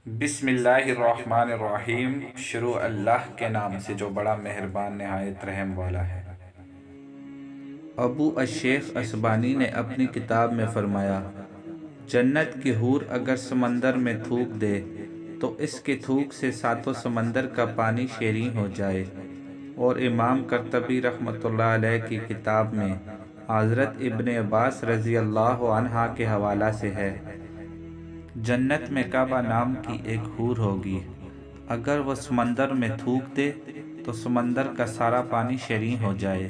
بسم اللہ الرحمن الرحیم۔ شروع اللہ کے نام سے جو بڑا مہربان نہایت رحم والا ہے۔ ابو الشیخ اسبانی نے اپنی کتاب میں فرمایا، جنت کی حور اگر سمندر میں تھوک دے تو اس کے تھوک سے ساتوں سمندر کا پانی شیریں ہو جائے۔ اور امام قرطبی رحمۃ اللہ علیہ کی کتاب میں حضرت ابن عباس رضی اللہ عنہ کے حوالہ سے ہے، جنت میں کعبہ نام کی ایک حور ہوگی، اگر وہ سمندر میں تھوک دے تو سمندر کا سارا پانی شیریں ہو جائے۔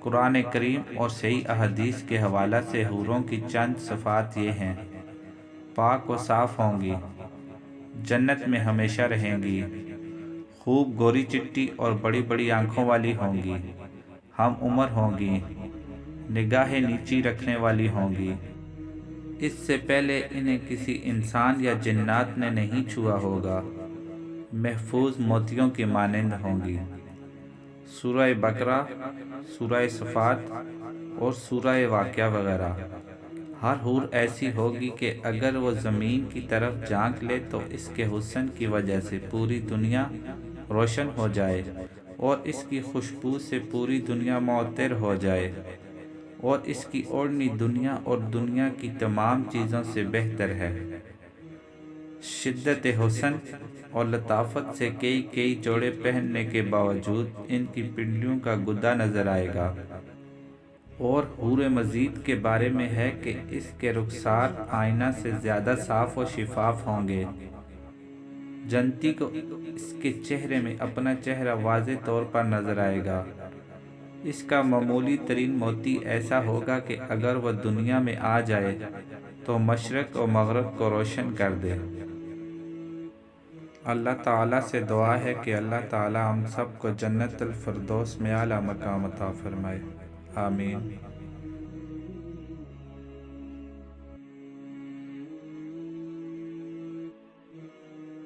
قرآن کریم اور صحیح احادیث کے حوالہ سے حوروں کی چند صفات یہ ہیں: پاک و صاف ہوں گی، جنت میں ہمیشہ رہیں گی، خوب گوری چٹی اور بڑی بڑی آنکھوں والی ہوں گی، ہم عمر ہوں گی، نگاہ نیچی رکھنے والی ہوں گی، اس سے پہلے انہیں کسی انسان یا جنات نے نہیں چھوا ہوگا، محفوظ موتیوں کی مانند ہوں گی۔ سورہ بقرہ، سورہ صفات اور سورہ واقعہ وغیرہ۔ ہر حور ایسی ہوگی کہ اگر وہ زمین کی طرف جھانک لے تو اس کے حسن کی وجہ سے پوری دنیا روشن ہو جائے اور اس کی خوشبو سے پوری دنیا معطر ہو جائے، اور اس کی اوڑھنی دنیا اور دنیا کی تمام چیزوں سے بہتر ہے۔ شدت حسن اور لطافت سے کئی جوڑے پہننے کے باوجود ان کی پنڈلیوں کا گدا نظر آئے گا۔ اور حور مزید کے بارے میں ہے کہ اس کے رخسار آئینہ سے زیادہ صاف و شفاف ہوں گے۔ جنتی کو اس کے چہرے میں اپنا چہرہ واضح طور پر نظر آئے گا۔ اس کا معمولی ترین موتی ایسا ہوگا کہ اگر وہ دنیا میں آ جائے تو مشرق و مغرب کو روشن کر دے۔ اللہ تعالیٰ سے دعا ہے کہ اللہ تعالیٰ ہم سب کو جنت الفردوس میں اعلیٰ مقام عطا فرمائے، آمین۔